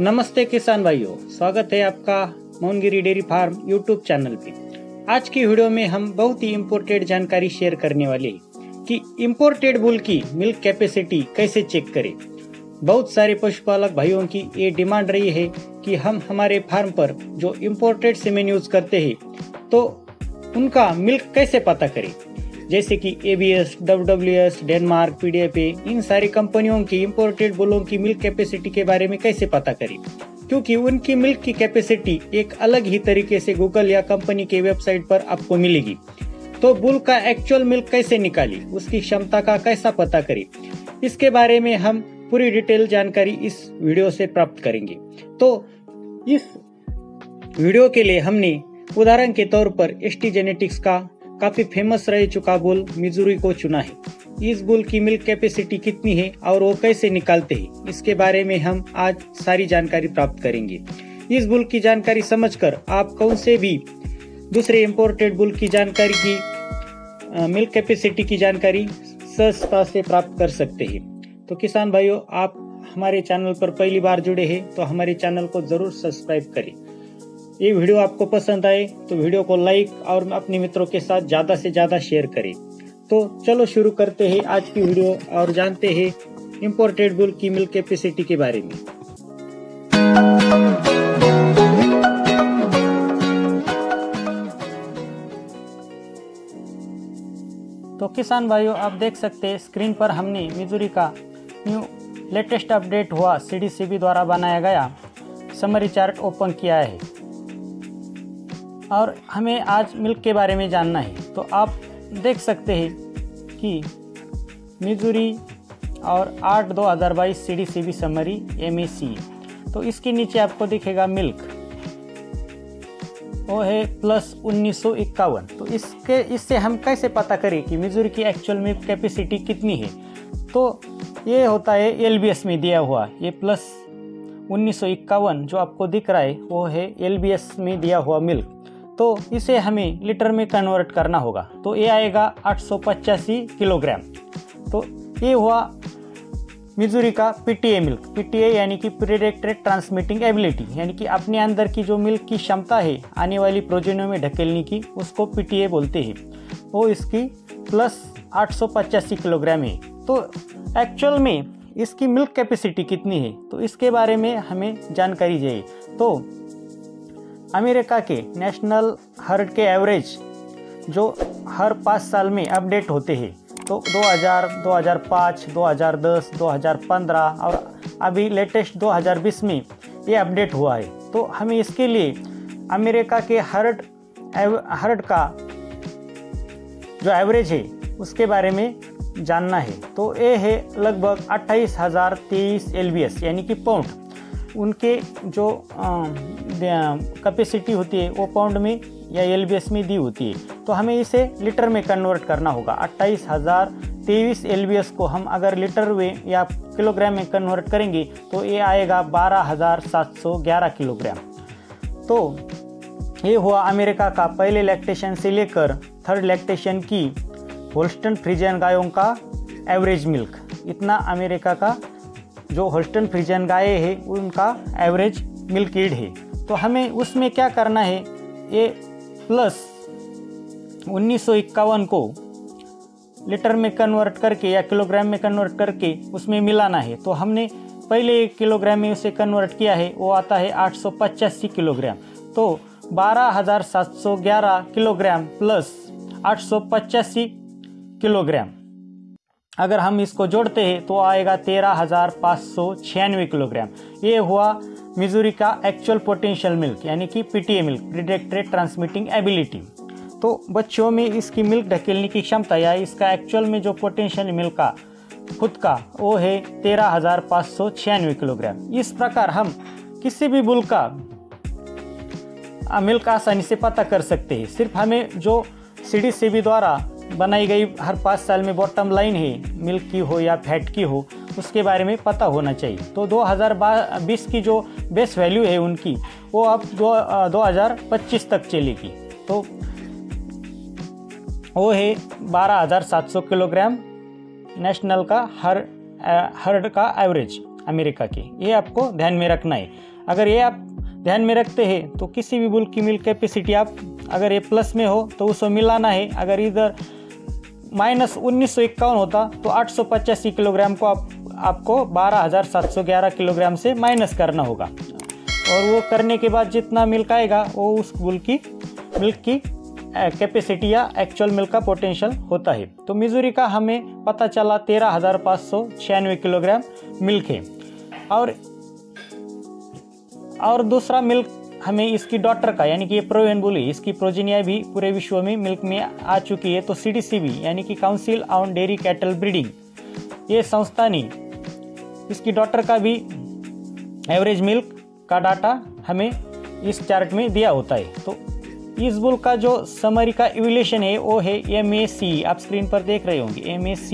नमस्ते किसान भाइयों, स्वागत है आपका Mohangiri dairy farm YouTube channel पे। आज की वीडियो में हम बहुत ही इम्पोर्टेंट जानकारी शेयर करने वाले हैं कि इम्पोर्टेड बुल की मिल्क कैपेसिटी कैसे चेक करें। बहुत सारे पशुपालक भाइयों की ये डिमांड रही है कि हम हमारे फार्म पर जो इम्पोर्टेड सीमेन यूज करते हैं तो उनका मिल्क कैसे पता करें। जैसे कि एबीएस, डब्ल्यूडब्ल्यूएस, डेनमार्क, पीडीएफए, इन सारी कंपनियों की इम्पोर्टेड बुलों की मिल्क कैपेसिटी के बारे में कैसे पता करें, क्योंकि उनकी मिल्क की कैपेसिटी एक अलग ही तरीके से गूगल या कंपनी के वेबसाइट पर आपको मिलेगी। तो बुल का एक्चुअल मिल्क कैसे निकाली, उसकी क्षमता का कैसा पता करें, इसके बारे में हम पूरी डिटेल जानकारी इस वीडियो से प्राप्त करेंगे। तो इस वीडियो के लिए हमने उदाहरण के तौर पर एसटी जेनेटिक्स का काफी फेमस रह चुका बुल मिजूरी को चुना है। इस बुल की मिल्क कैपेसिटी कितनी है और वो कैसे निकालते हैं, इसके बारे में हम आज सारी जानकारी प्राप्त करेंगे। इस बुल की जानकारी समझकर आप कौन से भी दूसरे इम्पोर्टेड बुल की जानकारी की मिल्क कैपेसिटी की जानकारी सहजता से प्राप्त कर सकते हैं। तो किसान भाइयों, आप हमारे चैनल पर पहली बार जुड़े हैं तो हमारे चैनल को जरूर सब्सक्राइब करें। ये वीडियो आपको पसंद आए तो वीडियो को लाइक और अपने मित्रों के साथ ज़्यादा से ज़्यादा शेयर करें। तो चलो शुरू करते हैं आज की वीडियो और जानते हैं इम्पोर्टेड बुल की मिल्क कैपेसिटी के बारे में। तो किसान भाइयों, आप देख सकते हैं स्क्रीन पर हमने मिजूरी का न्यू लेटेस्ट अपडेट हुआ सीडीसीबी द्वारा बनाया गया समरी चार्ट ओपन किया है और हमें आज मिल्क के बारे में जानना है। तो आप देख सकते हैं कि मिजूरी और 8/2022 सीडीसीबी समरी एमएसी, तो इसके नीचे आपको दिखेगा मिल्क, वो है प्लस 1951। तो इससे हम कैसे पता करें कि मिजूरी की एक्चुअल मिल्क कैपेसिटी कितनी है। तो ये होता है एलबीएस में दिया हुआ, ये प्लस 1951 जो आपको दिख रहा है वो है एलबीएस में दिया हुआ मिल्क। तो इसे हमें लीटर में कन्वर्ट करना होगा, तो ये आएगा 885 किलोग्राम। तो ये हुआ मिजूरी का पीटीए मिल्क। पीटीए यानी कि प्रेडिक्टेड ट्रांसमिटिंग एबिलिटी, यानी कि अपने अंदर की जो मिल्क की क्षमता है आने वाली प्रोजेनियों में ढकेलने की, उसको पीटीए बोलते हैं। वो इसकी प्लस 885 किलोग्राम है। तो एक्चुअल में इसकी मिल्क कैपेसिटी कितनी है, तो इसके बारे में हमें जानकारी चाहिए। तो अमेरिका के नेशनल हर्ड के एवरेज जो हर 5 साल में अपडेट होते हैं, तो 2000, 2005, 2010, 2015 और अभी लेटेस्ट 2020 में ये अपडेट हुआ है। तो हमें इसके लिए अमेरिका के हर्ड का जो एवरेज है उसके बारे में जानना है। तो ये है लगभग 28,023 एलबीएस यानी कि पाउंड। उनके जो कैपेसिटी होती है वो पाउंड में या एलबीएस में दी होती है। तो हमें इसे लीटर में कन्वर्ट करना होगा। 28,023 एलबीएस को हम अगर लीटर में या किलोग्राम में कन्वर्ट करेंगे तो ये आएगा 12,711 किलोग्राम। तो ये हुआ अमेरिका का पहले लैक्टेशन से लेकर थर्ड लैक्टेशन की होल्स्टन फ्रीजियन गायों का एवरेज मिल्क। इतना अमेरिका का जो होल्स्टन फ्रीजियन गाय है उनका एवरेज मिल्क ईल्ड है। तो हमें उसमें क्या करना है, ये प्लस 1951 को लीटर में कन्वर्ट करके या किलोग्राम में कन्वर्ट करके उसमें मिलाना है। तो हमने पहले 1 किलोग्राम में उसे कन्वर्ट किया है, वो आता है 885 किलोग्राम। तो 12,711 किलोग्राम प्लस 885 किलोग्राम अगर हम इसको जोड़ते हैं तो आएगा 13,596 किलोग्राम। ये हुआ मिजूरी का एक्चुअल पोटेंशियल मिल्क यानी कि PTA milk, predicted transmitting ability. तो बच्चों में इसकी मिल्क ढकेलने की क्षमता या इसका एक्चुअल में जो पोटेंशियल मिल्क का खुद का वो है 13,596 किलोग्राम। इस प्रकार हम किसी भी बुल का मिल्क आसानी से पता कर सकते हैं। सिर्फ हमें जो सीडीसीबी द्वारा बनाई गई हर 5 साल में बॉटम लाइन है, मिल्क की हो या फैट की हो, उसके बारे में पता होना चाहिए। तो 2020 की जो बेस वैल्यू है उनकी वो अब 2025 तक चलेगी। तो वो है 12,700 किलोग्राम नेशनल का हर्ड का एवरेज अमेरिका के, ये आपको ध्यान में रखना है। अगर ये आप ध्यान में रखते हैं तो किसी भी बुल की मिल्क कैपेसिटी आप अगर ये प्लस में हो तो उसको मिलाना है, अगर इधर -1951 होता तो 885 किलोग्राम को आपको 12,711 किलोग्राम से माइनस करना होगा, और वो करने के बाद जितना मिल्क आएगा वो उस बुल की मिल्क की कैपेसिटी या एक्चुअल मिल्क का पोटेंशियल होता है। तो मिजूरी का हमें पता चला 13,596 किलोग्राम मिल्क है। और दूसरा मिल्क हमें इसकी डॉटर का यानी कि ये प्रोवेन बुल है, इसकी प्रोजेनिया भी पूरे विश्व में मिल्क में आ चुकी है। तो CDCB यानी कि council on dairy cattle breeding, ये संस्था ने इसकी डॉटर का भी एवरेज मिल्क का डाटा हमें इस चार्ट में दिया होता है। तो इस बुल का जो समरी का इवोल्यूशन है वो है MAC, आप स्क्रीन पर देख रहे होंगे MAC।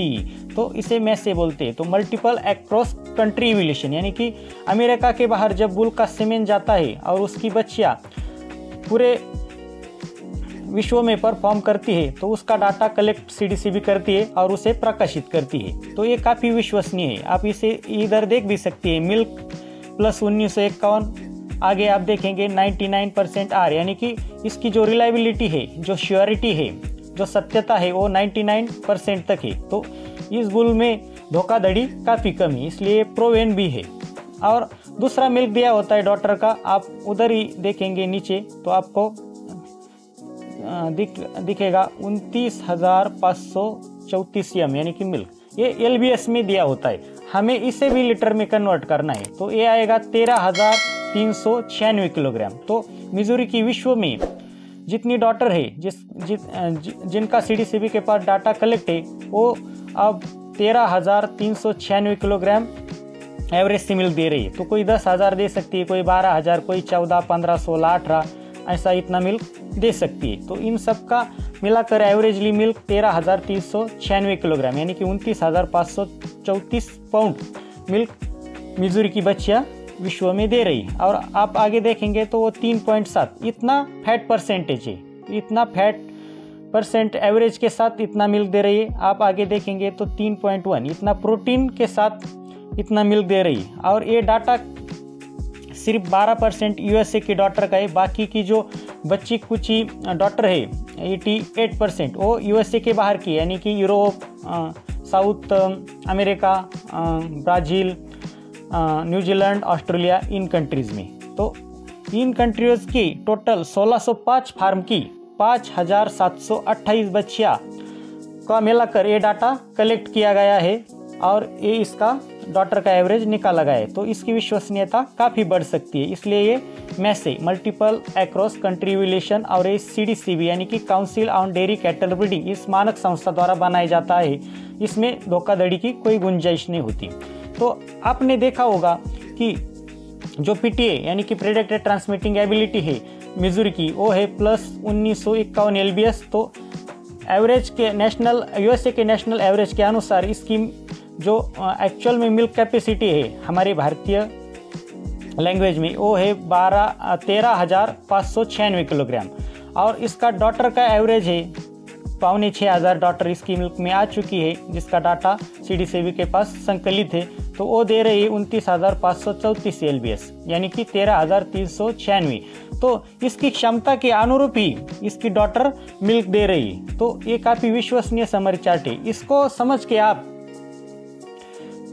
तो इसे मैसे बोलते हैं। तो मल्टीपल अक्रॉस कंट्री इवोल्यूशन, यानी कि अमेरिका के बाहर जब बुल का सीमेन जाता है और उसकी बच्चियां पूरे विश्व में परफॉर्म करती है तो उसका डाटा कलेक्ट CDCB करती है और उसे प्रकाशित करती है। तो ये काफ़ी विश्वसनीय है। आप इसे इधर देख भी सकते हैं, मिल्क प्लस 1951, आगे आप देखेंगे 99% आर, यानी कि इसकी जो रिलायबिलिटी है, जो श्योरिटी है, जो सत्यता है वो 99% तक है। तो इस बुल में धोखाधड़ी काफ़ी कम है, इसलिए प्रोवेन भी है। और दूसरा मिल्क दिया होता है डॉटर का, आप उधर ही देखेंगे नीचे तो आपको दिखेगा 29,534 m यानी कि मिल्क, ये LBS में दिया होता है। हमें इसे भी लीटर में कन्वर्ट करना है तो ये आएगा 13,396 किलोग्राम। तो मिजूरी की विश्व में जितनी डॉटर है जिनका CDCB के पास डाटा कलेक्ट है वो अब 13,396 किलोग्राम एवरेज से मिल्क दे रही है। तो कोई 10,000 दे सकती है, कोई 12,000, कोई 14, 15, 16, 18 ऐसा इतना मिल्क दे सकती है। तो इन सब का मिलाकर एवरेजली मिल्क 13,396 किलोग्राम यानी कि 29,534 पाउंड मिल्क मिजूरी की बच्चियां विश्व में दे रही है। और आप आगे देखेंगे तो वो 3.7 इतना फैट परसेंटेज है, इतना फैट परसेंट एवरेज के साथ इतना मिल्क दे रही है। आप आगे देखेंगे तो 3.1 इतना प्रोटीन के साथ इतना मिल्क दे रही है। और ये डाटा सिर्फ 12% USA की डॉटर का है, बाकी की जो बच्ची कुची डॉटर है 88% वो USA के बाहर की, यानी कि Europe, south America, Brazil, New Zealand, Australia, इन कंट्रीज़ में। तो इन कंट्रीज़ की टोटल 1605 फार्म की 5,728 बच्चियाँ का मिलाकर ये डाटा कलेक्ट किया गया है और ये इसका डॉटर का एवरेज निकाला गया है। तो इसकी विश्वसनीयता काफ़ी बढ़ सकती है, इसलिए ये मैसे मल्टीपल अक्रॉस कंट्री इवोल्यूशन और ये CDCB यानी कि council on dairy cattle breeding इस मानक संस्था द्वारा बनाया जाता है। इसमें धोखाधड़ी की कोई गुंजाइश नहीं होती। तो आपने देखा होगा कि जो PTA यानी कि प्रेडेक्टर ट्रांसमिटिंग एबिलिटी है मिजूरी की वो है +1951 LBS। तो एवरेज के नेशनल USA के नेशनल एवरेज के अनुसार इसकी जो एक्चुअल में मिल्क कैपेसिटी है हमारे भारतीय लैंग्वेज में वो है 13,596 किलोग्राम। और इसका डॉटर का एवरेज है 5,600 डॉटर इसकी मिल्क में आ चुकी है, जिसका डाटा CDCB के पास संकलित है। तो वो दे रही है 29,534 LBS यानी कि 13,396। तो इसकी क्षमता के अनुरूप ही इसकी डॉटर मिल्क दे रही है। तो ये काफ़ी विश्वसनीय समरी चार्ट है। इसको समझ के आप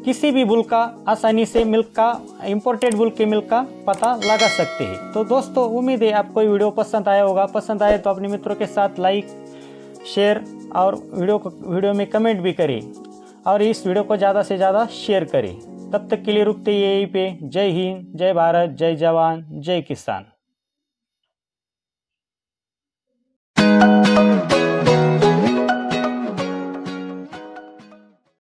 किसी भी बुल का आसानी से मिल्क का इंपोर्टेड बुल के मिल्क का पता लगा सकते हैं। तो दोस्तों उम्मीद है आपको ये वीडियो पसंद आया होगा। पसंद आए तो अपने मित्रों के साथ लाइक, शेयर और वीडियो में कमेंट भी करें और इस वीडियो को ज़्यादा से ज़्यादा शेयर करें। तब तक के लिए रुकते यहीं पे। जय हिंद, जय भारत, जय जवान, जय किसान।